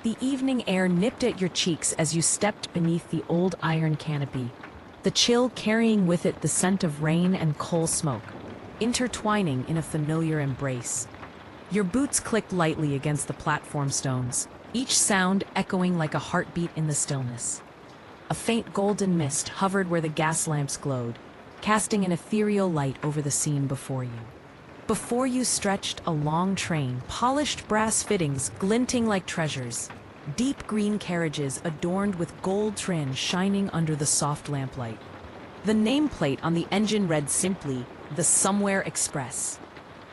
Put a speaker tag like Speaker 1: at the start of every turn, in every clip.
Speaker 1: The evening air nipped at your cheeks as you stepped beneath the old iron canopy, the chill carrying with it the scent of rain and coal smoke, intertwining in a familiar embrace. Your boots clicked lightly against the platform stones, each sound echoing like a heartbeat in the stillness. A faint golden mist hovered where the gas lamps glowed, casting an ethereal light over the scene before you. Before you stretched a long train, polished brass fittings glinting like treasures, deep green carriages adorned with gold trim shining under the soft lamplight. The nameplate on the engine read simply, "The Somewhere Express."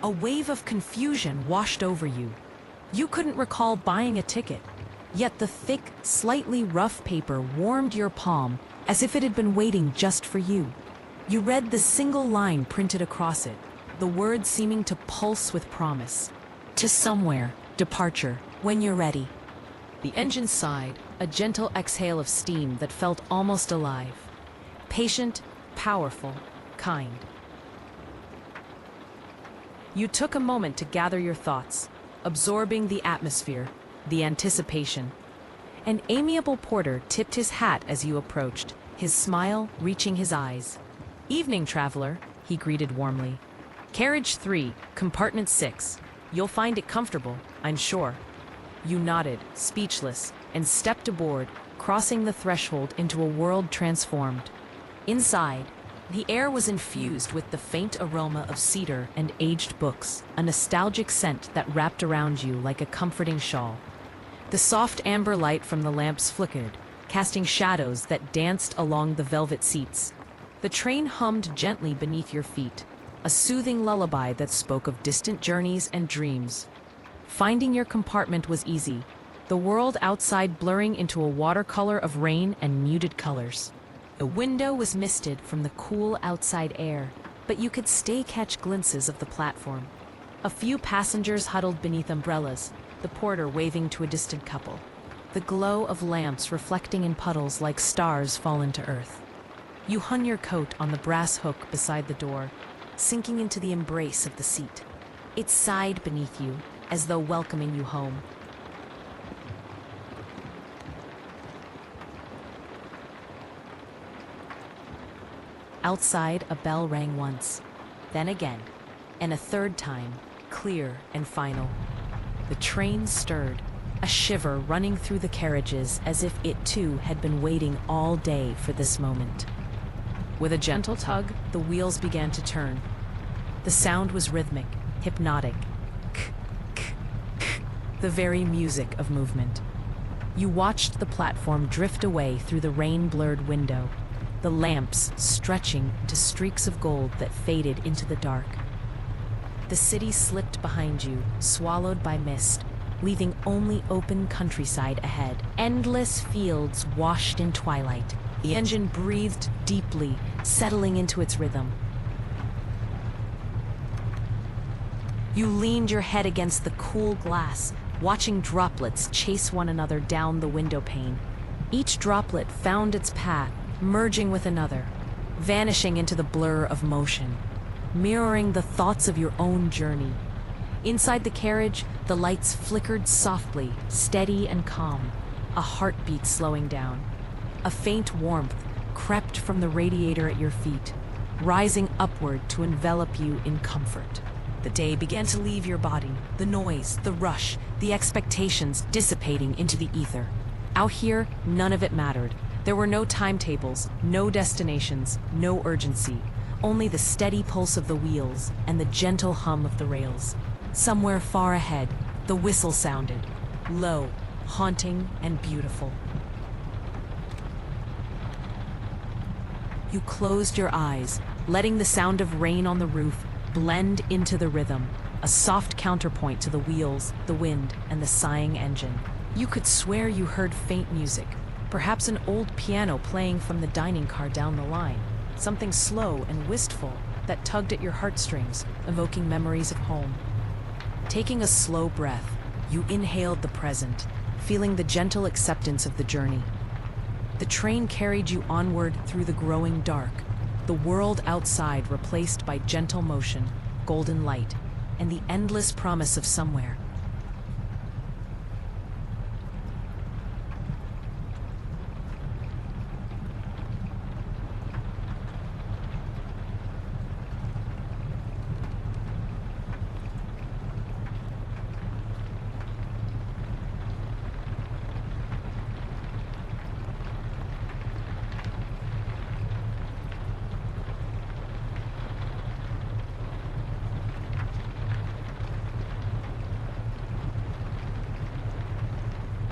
Speaker 1: A wave of confusion washed over you. You couldn't recall buying a ticket, yet the thick, slightly rough paper warmed your palm as if it had been waiting just for you. You read the single line printed across it, the words seeming to pulse with promise. "To somewhere, departure, when you're ready." The engine sighed, a gentle exhale of steam that felt almost alive. Patient, powerful, kind. You took a moment to gather your thoughts, absorbing the atmosphere, the anticipation. An amiable porter tipped his hat as you approached, his smile reaching his eyes. "Evening, traveler," he greeted warmly. "Carriage 3, compartment 6. You'll find it comfortable, I'm sure." You nodded, speechless, and stepped aboard, crossing the threshold into a world transformed. Inside, the air was infused with the faint aroma of cedar and aged books, a nostalgic scent that wrapped around you like a comforting shawl. The soft amber light from the lamps flickered, casting shadows that danced along the velvet seats. The train hummed gently beneath your feet, a soothing lullaby that spoke of distant journeys and dreams. Finding your compartment was easy, the world outside blurring into a watercolor of rain and muted colors. The window was misted from the cool outside air, but you could still catch glimpses of the platform. A few passengers huddled beneath umbrellas, the porter waving to a distant couple, the glow of lamps reflecting in puddles like stars fallen to earth. You hung your coat on the brass hook beside the door, sinking into the embrace of the seat. It sighed beneath you, as though welcoming you home. Outside, a bell rang once, then again, and a third time, clear and final. The train stirred, a shiver running through the carriages as if it too had been waiting all day for this moment. With a gentle tug, the wheels began to turn. The sound was rhythmic, hypnotic, the very music of movement. You watched the platform drift away through the rain-blurred window, the lamps stretching to streaks of gold that faded into the dark. The city slipped behind you, swallowed by mist, leaving only open countryside ahead. Endless fields washed in twilight. The engine breathed deeply, settling into its rhythm. You leaned your head against the cool glass, watching droplets chase one another down the window pane. Each droplet found its path, merging with another, vanishing into the blur of motion, mirroring the thoughts of your own journey. Inside the carriage, the lights flickered softly, steady and calm, a heartbeat slowing down. A faint warmth crept from the radiator at your feet, rising upward to envelop you in comfort. The day began to leave your body, the noise, the rush, the expectations dissipating into the ether. Out here, none of it mattered. There were no timetables, no destinations, no urgency, only the steady pulse of the wheels and the gentle hum of the rails. Somewhere far ahead, the whistle sounded, low, haunting, and beautiful. You closed your eyes, letting the sound of rain on the roof blend into the rhythm, a soft counterpoint to the wheels, the wind, and the sighing engine. You could swear you heard faint music, perhaps an old piano playing from the dining car down the line, something slow and wistful that tugged at your heartstrings, evoking memories of home. Taking a slow breath, you inhaled the present, feeling the gentle acceptance of the journey. The train carried you onward through the growing dark, the world outside replaced by gentle motion, golden light, and the endless promise of somewhere.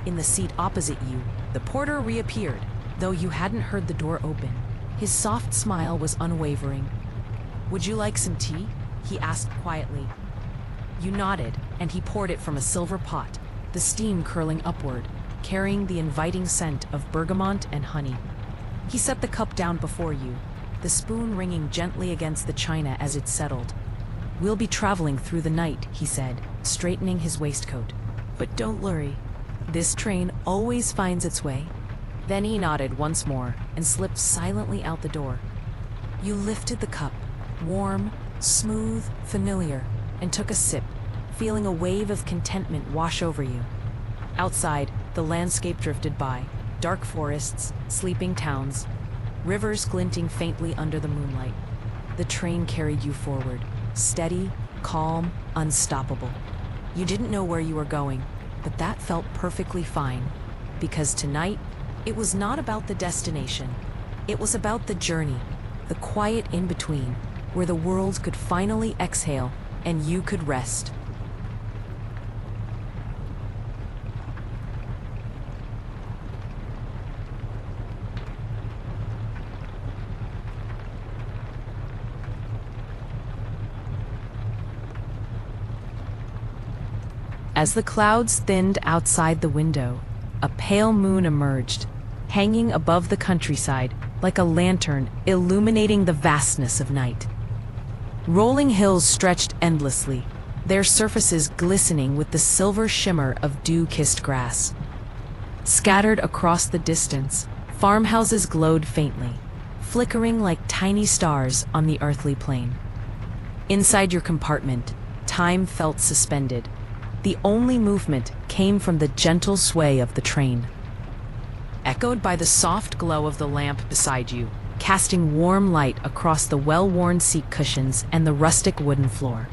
Speaker 1: In the seat opposite you, the porter reappeared, though you hadn't heard the door open. His soft smile was unwavering. "Would you like some tea?" he asked quietly. You nodded, and he poured it from a silver pot, the steam curling upward, carrying the inviting scent of bergamot and honey. He set the cup down before you, the spoon ringing gently against the china as it settled. "We'll be traveling through the night," he said, straightening his waistcoat. "But don't worry, this train always finds its way." Then he nodded once more and slipped silently out the door. You lifted the cup, warm, smooth, familiar, and took a sip, feeling a wave of contentment wash over you. Outside, the landscape drifted by, dark forests, sleeping towns, rivers glinting faintly under the moonlight. The train carried you forward, steady, calm, unstoppable. You didn't know where you were going, but that felt perfectly fine, because tonight, it was not about the destination. It was about the journey, the quiet in-between, where the world could finally exhale and you could rest. As the clouds thinned outside the window, a pale moon emerged, hanging above the countryside like a lantern illuminating the vastness of night. Rolling hills stretched endlessly, their surfaces glistening with the silver shimmer of dew-kissed grass. Scattered across the distance, farmhouses glowed faintly, flickering like tiny stars on the earthly plain. Inside your compartment, time felt suspended. The only movement came from the gentle sway of the train, echoed by the soft glow of the lamp beside you, casting warm light across the well-worn seat cushions and the rustic wooden floor.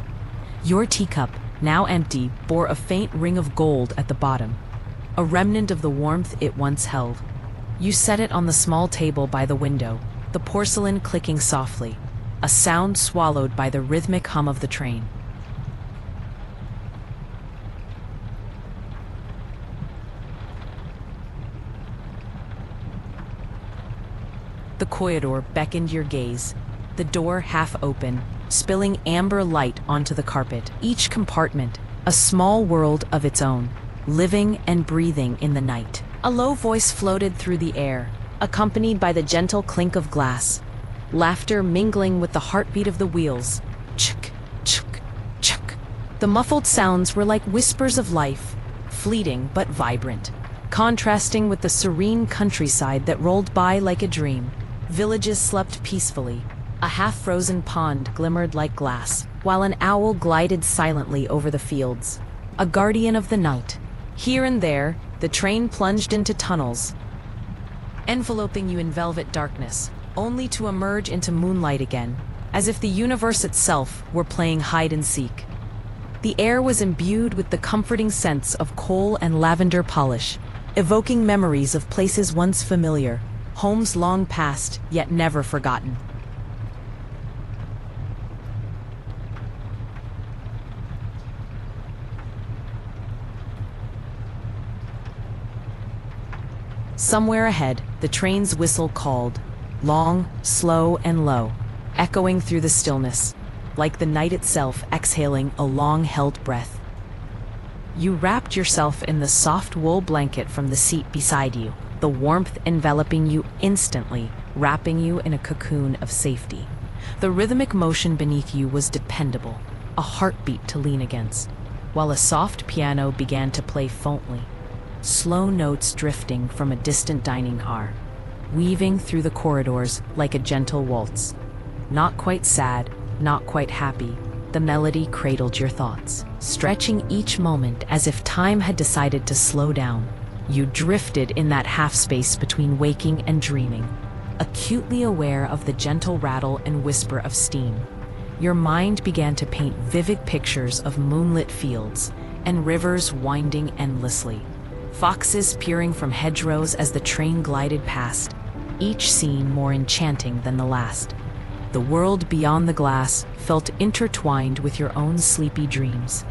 Speaker 1: Your teacup, now empty, bore a faint ring of gold at the bottom, a remnant of the warmth it once held. You set it on the small table by the window, the porcelain clicking softly, a sound swallowed by the rhythmic hum of the train. The corridor beckoned your gaze, the door half open, spilling amber light onto the carpet. Each compartment, a small world of its own, living and breathing in the night. A low voice floated through the air, accompanied by the gentle clink of glass, laughter mingling with the heartbeat of the wheels. Chuk, chuk, chuk. The muffled sounds were like whispers of life, fleeting but vibrant, contrasting with the serene countryside that rolled by like a dream. Villages slept peacefully. A half-frozen pond glimmered like glass, while an owl glided silently over the fields, a guardian of the night. Here and there, the train plunged into tunnels, enveloping you in velvet darkness, only to emerge into moonlight again, as if the universe itself were playing hide-and-seek. The air was imbued with the comforting scents of coal and lavender polish, evoking memories of places once familiar, homes long past, yet never forgotten. Somewhere ahead, the train's whistle called, long, slow, and low, echoing through the stillness, like the night itself exhaling a long-held breath. You wrapped yourself in the soft wool blanket from the seat beside you, the warmth enveloping you instantly, wrapping you in a cocoon of safety. The rhythmic motion beneath you was dependable, a heartbeat to lean against, while a soft piano began to play faintly, slow notes drifting from a distant dining car, weaving through the corridors like a gentle waltz. Not quite sad, not quite happy, the melody cradled your thoughts, stretching each moment as if time had decided to slow down. You drifted in that half-space between waking and dreaming, acutely aware of the gentle rattle and whisper of steam. Your mind began to paint vivid pictures of moonlit fields and rivers winding endlessly, foxes peering from hedgerows as the train glided past, each scene more enchanting than the last. The world beyond the glass felt intertwined with your own sleepy dreams.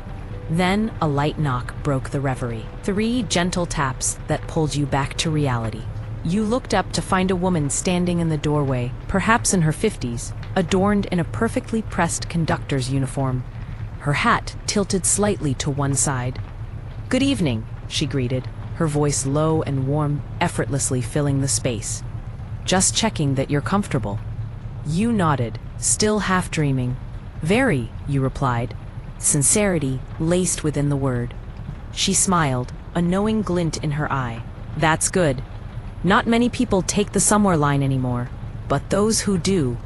Speaker 1: Then a light knock broke the reverie. 3 gentle taps that pulled you back to reality. You looked up to find a woman standing in the doorway, perhaps in her 50s, adorned in a perfectly pressed conductor's uniform, her hat tilted slightly to one side. "Good evening," she greeted, her voice low and warm, effortlessly filling the space. "Just checking that you're comfortable." You nodded, still half dreaming. "Very," you replied, sincerity laced within the word. She smiled, a knowing glint in her eye. "That's good. Not many people take the Somewhere line anymore, but those who do."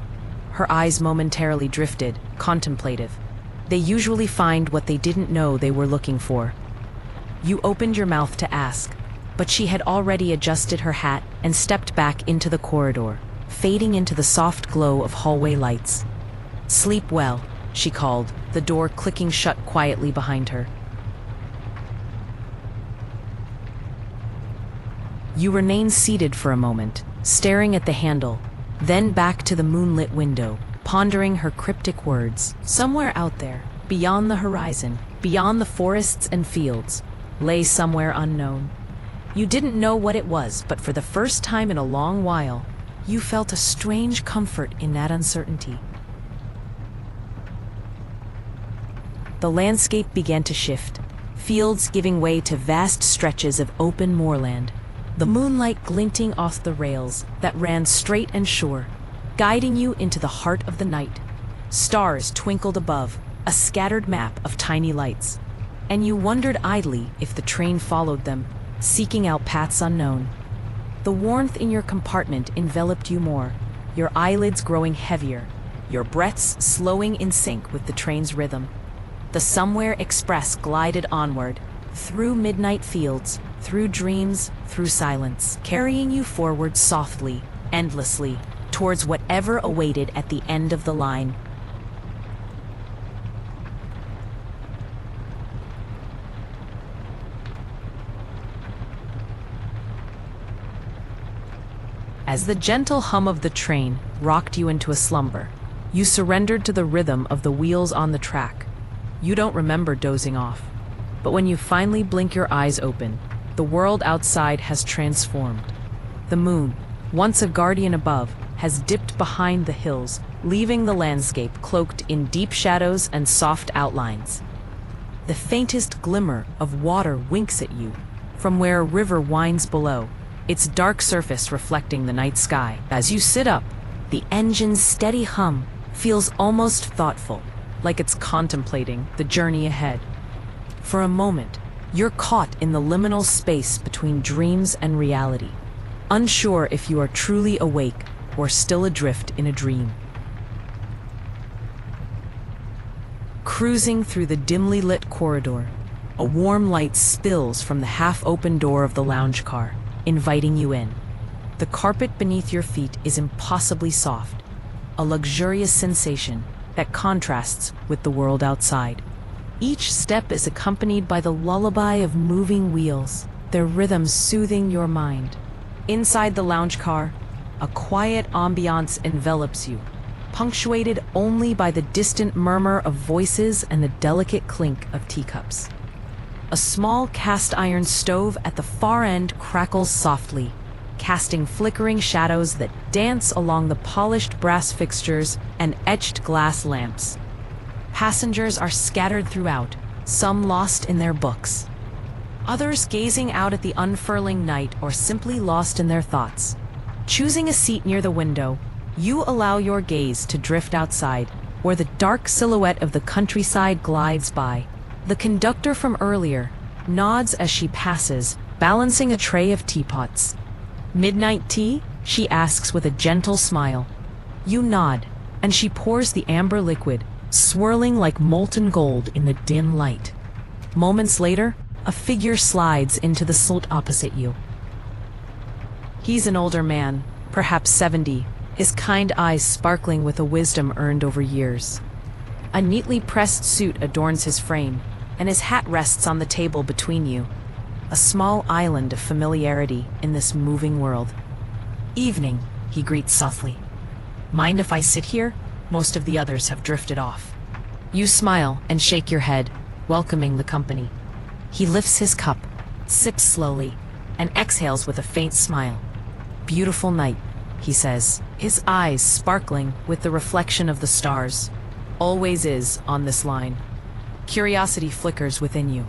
Speaker 1: Her eyes momentarily drifted, contemplative. "They usually find what they didn't know they were looking for." You opened your mouth to ask, but she had already adjusted her hat and stepped back into the corridor, fading into the soft glow of hallway lights. "Sleep well," she called, the door clicking shut quietly behind her. You remained seated for a moment, staring at the handle, then back to the moonlit window, pondering her cryptic words. Somewhere out there, beyond the horizon, beyond the forests and fields, lay somewhere unknown. You didn't know what it was, but for the first time in a long while, you felt a strange comfort in that uncertainty. The landscape began to shift, fields giving way to vast stretches of open moorland, the moonlight glinting off the rails that ran straight and sure, guiding you into the heart of the night. Stars twinkled above, a scattered map of tiny lights, and you wondered idly if the train followed them, seeking out paths unknown. The warmth in your compartment enveloped you more, your eyelids growing heavier, your breaths slowing in sync with the train's rhythm. The Somewhere Express glided onward, through midnight fields, through dreams, through silence, carrying you forward softly, endlessly, towards whatever awaited at the end of the line. As the gentle hum of the train rocked you into a slumber, you surrendered to the rhythm of the wheels on the track. You don't remember dozing off, but when you finally blink your eyes open, the world outside has transformed. The moon, once a guardian above, has dipped behind the hills, leaving the landscape cloaked in deep shadows and soft outlines. The faintest glimmer of water winks at you from where a river winds below, its dark surface reflecting the night sky. As you sit up, the engine's steady hum feels almost thoughtful, like it's contemplating the journey ahead. For a moment, you're caught in the liminal space between dreams and reality, unsure if you are truly awake or still adrift in a dream. Cruising through the dimly lit corridor, a warm light spills from the half-open door of the lounge car, inviting you in. The carpet beneath your feet is impossibly soft, a luxurious sensation that contrasts with the world outside. Each step is accompanied by the lullaby of moving wheels, their rhythms soothing your mind. Inside the lounge car, a quiet ambiance envelops you, punctuated only by the distant murmur of voices and the delicate clink of teacups. A small cast-iron stove at the far end crackles softly, casting flickering shadows that dance along the polished brass fixtures and etched glass lamps. Passengers are scattered throughout, some lost in their books, others gazing out at the unfurling night or simply lost in their thoughts. Choosing a seat near the window, you allow your gaze to drift outside, where the dark silhouette of the countryside glides by. The conductor from earlier nods as she passes, balancing a tray of teapots. "Midnight tea?" she asks with a gentle smile. You nod, and she pours the amber liquid, swirling like molten gold in the dim light. Moments later, a figure slides into the slot opposite you. He's an older man, perhaps 70, his kind eyes sparkling with a wisdom earned over years. A neatly pressed suit adorns his frame, and his hat rests on the table between you, a small island of familiarity in this moving world. "Evening," he greets softly. "Mind if I sit here? Most of the others have drifted off." You smile and shake your head, welcoming the company. He lifts his cup, sips slowly, and exhales with a faint smile. "Beautiful night," he says, his eyes sparkling with the reflection of the stars. "Always is on this line." Curiosity flickers within you.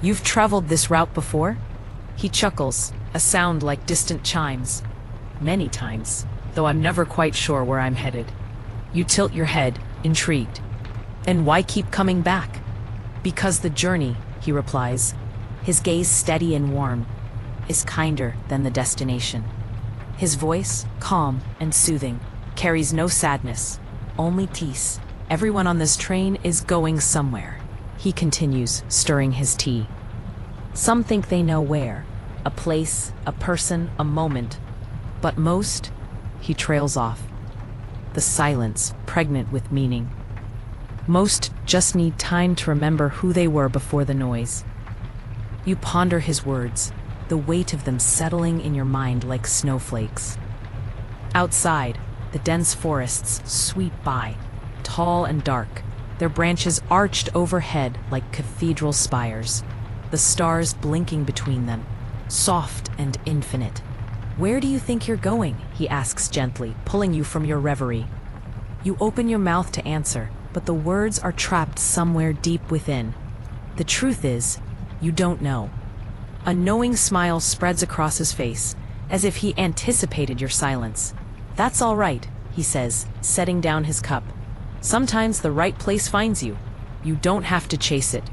Speaker 1: "You've traveled this route before?" He chuckles, a sound like distant chimes. "Many times, though I'm never quite sure where I'm headed." You tilt your head, intrigued. "And why keep coming back?" "Because the journey," he replies, his gaze steady and warm, "is kinder than the destination." His voice, calm and soothing, carries no sadness, only peace. "Everyone on this train is going somewhere," he continues, stirring his tea. "Some think they know where, a place, a person, a moment. But most," he trails off, the silence pregnant with meaning. "Most just need time to remember who they were before the noise." You ponder his words, the weight of them settling in your mind like snowflakes. Outside, the dense forests sweep by, tall and dark, their branches arched overhead like cathedral spires, the stars blinking between them, soft and infinite. "Where do you think you're going?" he asks gently, pulling you from your reverie. You open your mouth to answer, but the words are trapped somewhere deep within. The truth is, you don't know. A knowing smile spreads across his face, as if he anticipated your silence. "That's all right," he says, setting down his cup. "Sometimes the right place finds you. You don't have to chase it."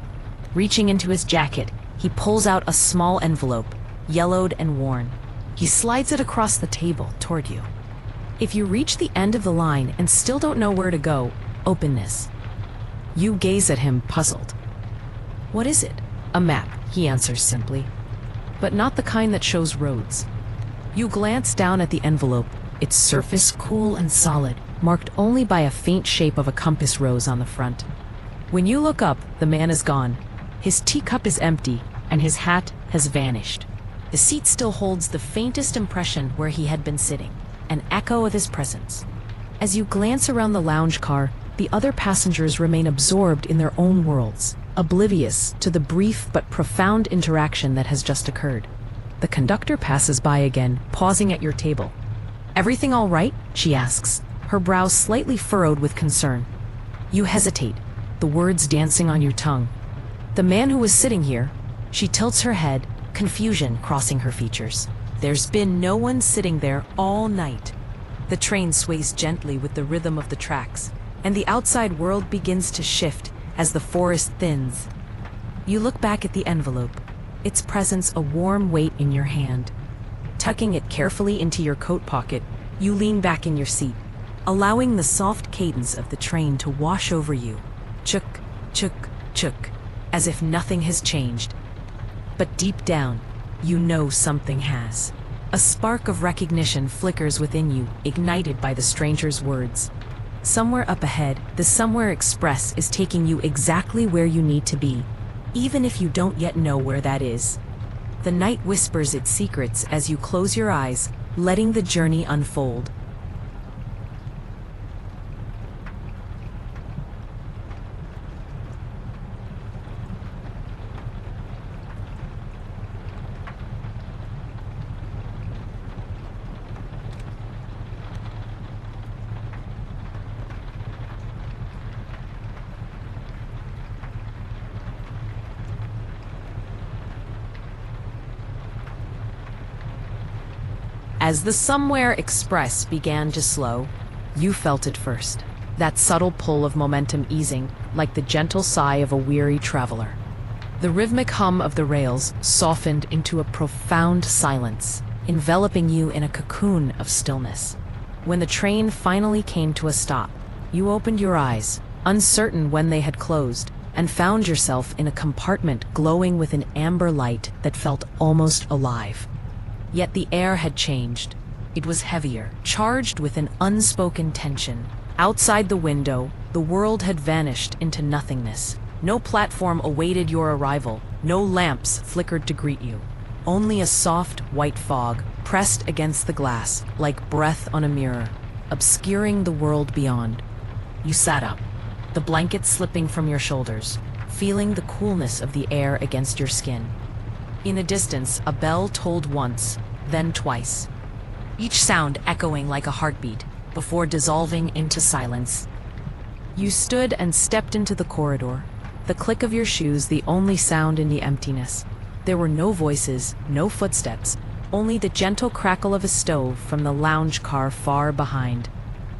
Speaker 1: Reaching into his jacket, he pulls out a small envelope, yellowed and worn. He slides it across the table toward you. "If you reach the end of the line and still don't know where to go, open this." You gaze at him, puzzled. "What is it?" "A map," he answers simply, "but not the kind that shows roads." You glance down at the envelope, its surface cool and solid, marked only by a faint shape of a compass rose on the front. When you look up, the man is gone. His teacup is empty, and his hat has vanished. The seat still holds the faintest impression where he had been sitting, an echo of his presence. As you glance around the lounge car, the other passengers remain absorbed in their own worlds, oblivious to the brief but profound interaction that has just occurred. The conductor passes by again, pausing at your table. "Everything all right?" she asks, her brows slightly furrowed with concern. You hesitate, the words dancing on your tongue. "The man who was sitting here," she tilts her head, confusion crossing her features. "There's been no one sitting there all night." The train sways gently with the rhythm of the tracks, and the outside world begins to shift as the forest thins. You look back at the envelope, its presence a warm weight in your hand. Tucking it carefully into your coat pocket, you lean back in your seat, allowing the soft cadence of the train to wash over you. Chuk, chuk, chuk, as if nothing has changed. But deep down, you know something has. A spark of recognition flickers within you, ignited by the stranger's words. Somewhere up ahead, the Somewhere Express is taking you exactly where you need to be, even if you don't yet know where that is. The night whispers its secrets as you close your eyes, letting the journey unfold. As the Somewhere Express began to slow, you felt it first. That subtle pull of momentum easing, like the gentle sigh of a weary traveler. The rhythmic hum of the rails softened into a profound silence, enveloping you in a cocoon of stillness. When the train finally came to a stop, you opened your eyes, uncertain when they had closed, and found yourself in a compartment glowing with an amber light that felt almost alive. Yet the air had changed. It was heavier, charged with an unspoken tension. Outside the window, the world had vanished into nothingness. No platform awaited your arrival. No lamps flickered to greet you. Only a soft, white fog pressed against the glass, like breath on a mirror, obscuring the world beyond. You sat up, the blanket slipping from your shoulders, feeling the coolness of the air against your skin. In the distance, a bell tolled once, then twice, each sound echoing like a heartbeat before dissolving into silence. You stood and stepped into the corridor, the click of your shoes the only sound in the emptiness. There were no voices, no footsteps, only the gentle crackle of a stove from the lounge car far behind.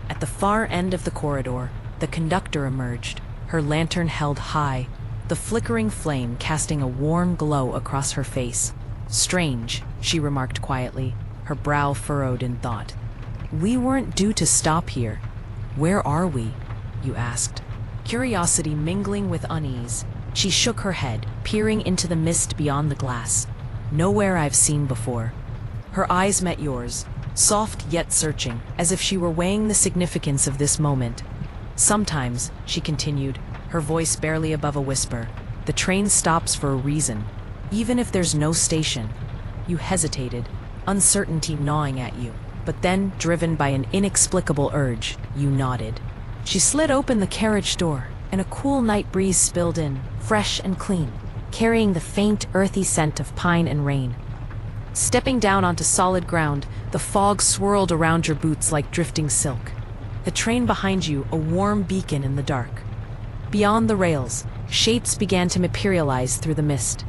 Speaker 1: At the far end of the corridor, the conductor emerged, her lantern held high, the flickering flame casting a warm glow across her face. "Strange," she remarked quietly, her brow furrowed in thought. "We weren't due to stop here. Where are we?" you asked. Curiosity mingling with unease, she shook her head, peering into the mist beyond the glass. "Nowhere I've seen before." Her eyes met yours, soft yet searching, as if she were weighing the significance of this moment. "Sometimes," she continued, her voice barely above a whisper, "the train stops for a reason, even if there's no station." You hesitated, uncertainty gnawing at you, but then, driven by an inexplicable urge, you nodded. She slid open the carriage door, and a cool night breeze spilled in, fresh and clean, carrying the faint, earthy scent of pine and rain. Stepping down onto solid ground, the fog swirled around your boots like drifting silk. The train behind you, a warm beacon in the dark. Beyond the rails, shapes began to materialize through the mist.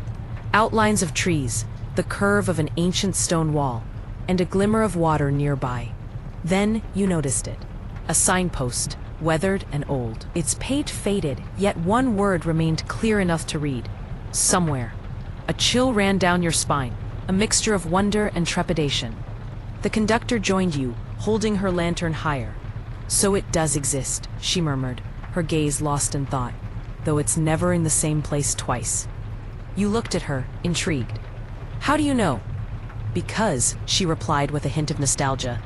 Speaker 1: Outlines of trees, the curve of an ancient stone wall, and a glimmer of water nearby. Then you noticed it. A signpost, weathered and old. Its page faded, yet one word remained clear enough to read. Somewhere. A chill ran down your spine, a mixture of wonder and trepidation. The conductor joined you, holding her lantern higher. "So it does exist," she murmured, her gaze lost in thought, "though it's never in the same place twice." You looked at her, intrigued. "How do you know?" "Because," she replied with a hint of nostalgia,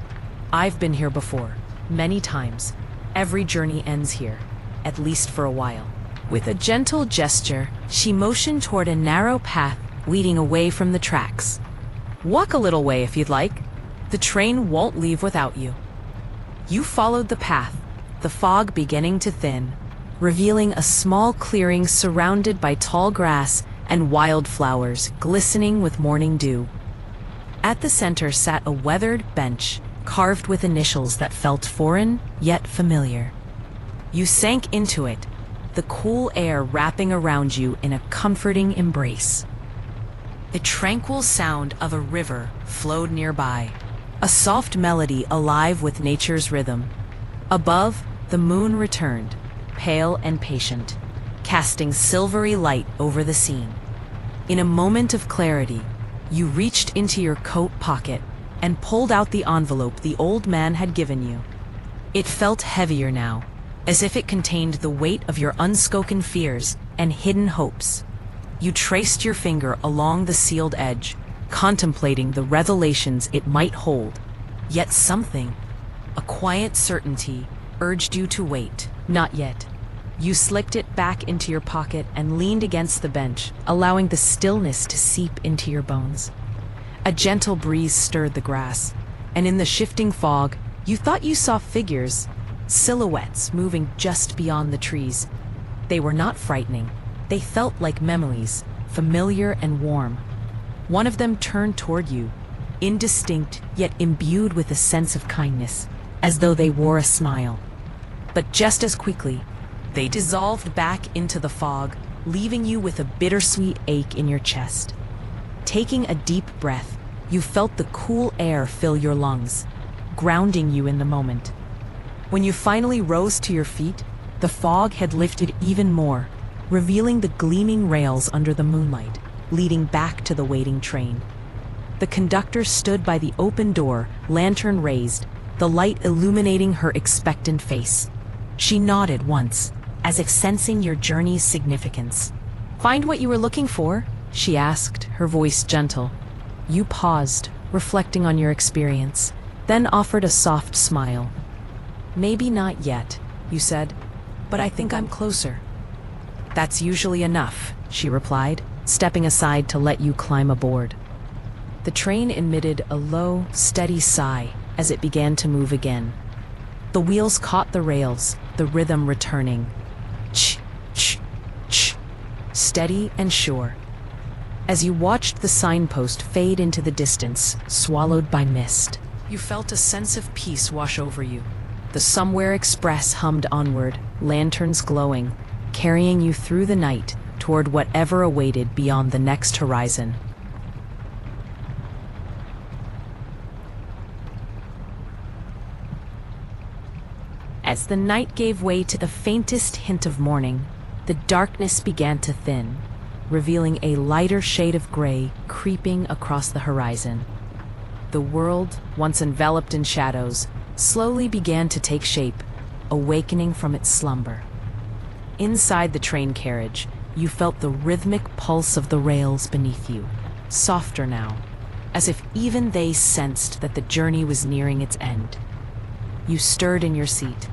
Speaker 1: "I've been here before, many times. Every journey ends here, at least for a while." With a gentle gesture, she motioned toward a narrow path leading away from the tracks. "Walk a little way if you'd like. The train won't leave without you." You followed the path, the fog beginning to thin, revealing a small clearing surrounded by tall grass and wildflowers glistening with morning dew. At the center sat a weathered bench, carved with initials that felt foreign yet familiar. You sank into it, the cool air wrapping around you in a comforting embrace. The tranquil sound of a river flowed nearby, a soft melody alive with nature's rhythm. Above, the moon returned, pale and patient, casting silvery light over the scene. In a moment of clarity, you reached into your coat pocket and pulled out the envelope the old man had given you. It felt heavier now, as if it contained the weight of your unspoken fears and hidden hopes. You traced your finger along the sealed edge, contemplating the revelations it might hold. Yet something, a quiet certainty, urged you to wait. Not yet. You slipped it back into your pocket and leaned against the bench, allowing the stillness to seep into your bones. A gentle breeze stirred the grass, and in the shifting fog, you thought you saw figures, silhouettes moving just beyond the trees. They were not frightening. They felt like memories, familiar and warm. One of them turned toward you, indistinct yet imbued with a sense of kindness, as though they wore a smile. But just as quickly, they dissolved back into the fog, leaving you with a bittersweet ache in your chest. Taking a deep breath, you felt the cool air fill your lungs, grounding you in the moment. When you finally rose to your feet, the fog had lifted even more, revealing the gleaming rails under the moonlight, leading back to the waiting train. The conductor stood by the open door, lantern raised, the light illuminating her expectant face. She nodded once, as if sensing your journey's significance. "Find what you were looking for?" she asked, her voice gentle. You paused, reflecting on your experience, then offered a soft smile. "Maybe not yet," you said, "but I think I'm closer." "That's usually enough," she replied, stepping aside to let you climb aboard. The train emitted a low, steady sigh as it began to move again. The wheels caught the rails, the rhythm returning. Ch, ch, ch. steady and sure. As you watched the signpost fade into the distance, swallowed by mist, you felt a sense of peace wash over you. The Somewhere Express hummed onward, lanterns glowing, carrying you through the night toward whatever awaited beyond the next horizon. As the night gave way to the faintest hint of morning, the darkness began to thin, revealing a lighter shade of gray creeping across the horizon. The world, once enveloped in shadows, slowly began to take shape, awakening from its slumber. Inside the train carriage, you felt the rhythmic pulse of the rails beneath you, softer now, as if even they sensed that the journey was nearing its end. You stirred in your seat,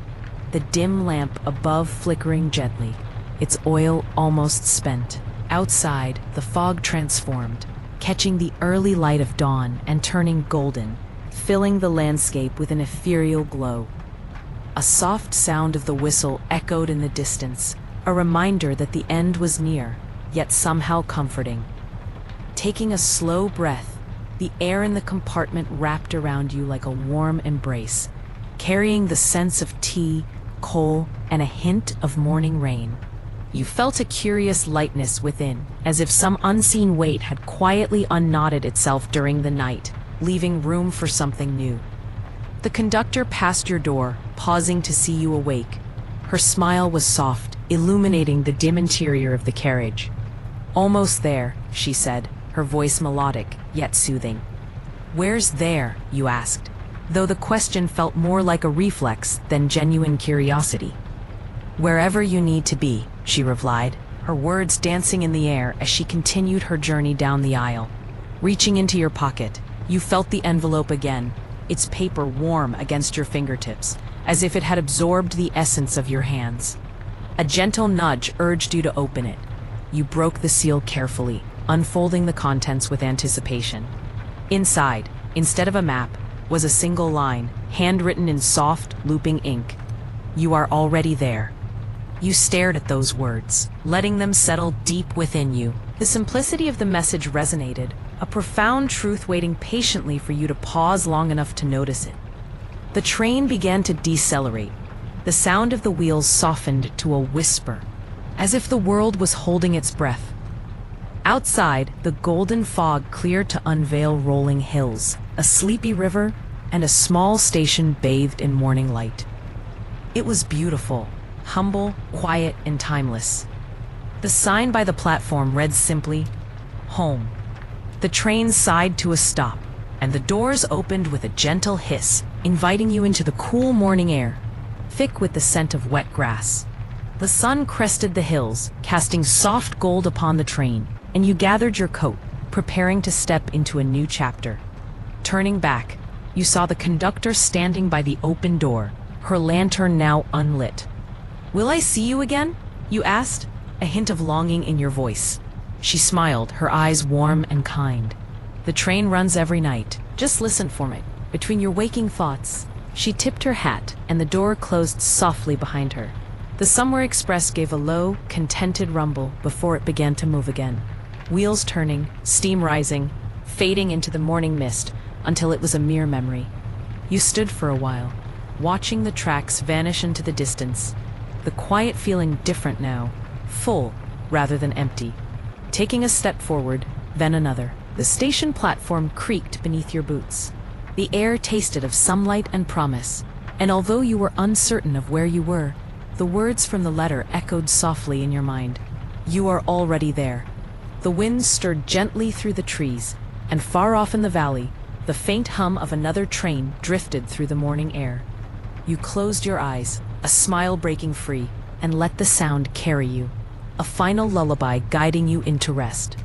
Speaker 1: the dim lamp above flickering gently, its oil almost spent. Outside, the fog transformed, catching the early light of dawn and turning golden, filling the landscape with an ethereal glow. A soft sound of the whistle echoed in the distance, a reminder that the end was near, yet somehow comforting. Taking a slow breath, the air in the compartment wrapped around you like a warm embrace, carrying the sense of tea, coal, and a hint of morning rain. You felt a curious lightness within, as if some unseen weight had quietly unknotted itself during the night, leaving room for something new. The conductor passed your door, pausing to see you awake. Her smile was soft, illuminating the dim interior of the carriage. "Almost there," she said, her voice melodic, yet soothing. "Where's there?" you asked, though the question felt more like a reflex than genuine curiosity. "Wherever you need to be," she replied, her words dancing in the air as she continued her journey down the aisle. Reaching into your pocket, you felt the envelope again, its paper warm against your fingertips, as if it had absorbed the essence of your hands. A gentle nudge urged you to open it. You broke the seal carefully, unfolding the contents with anticipation. Inside, instead of a map, was a single line, handwritten in soft, looping ink. "You are already there." You stared at those words, letting them settle deep within you. The simplicity of the message resonated, a profound truth waiting patiently for you to pause long enough to notice it. The train began to decelerate. The sound of the wheels softened to a whisper, as if the world was holding its breath. Outside, the golden fog cleared to unveil rolling hills, a sleepy river, and a small station bathed in morning light. It was beautiful, humble, quiet, and timeless. The sign by the platform read simply, "Home." The train sighed to a stop, and the doors opened with a gentle hiss, inviting you into the cool morning air, thick with the scent of wet grass. The sun crested the hills, casting soft gold upon the train, and you gathered your coat, preparing to step into a new chapter. Turning back, you saw the conductor standing by the open door, her lantern now unlit. "Will I see you again?" you asked, a hint of longing in your voice. She smiled, her eyes warm and kind. "The train runs every night. Just listen for me." Between your waking thoughts, she tipped her hat, and the door closed softly behind her. The Somewhere Express gave a low, contented rumble before it began to move again. Wheels turning, steam rising, fading into the morning mist until it was a mere memory. You stood for a while, watching the tracks vanish into the distance, the quiet feeling different now, full rather than empty. Taking a step forward, then another. The station platform creaked beneath your boots. The air tasted of sunlight and promise, and although you were uncertain of where you were, the words from the letter echoed softly in your mind. You are already there. The wind stirred gently through the trees, and far off in the valley, the faint hum of another train drifted through the morning air. You closed your eyes, a smile breaking free, and let the sound carry you, a final lullaby guiding you into rest.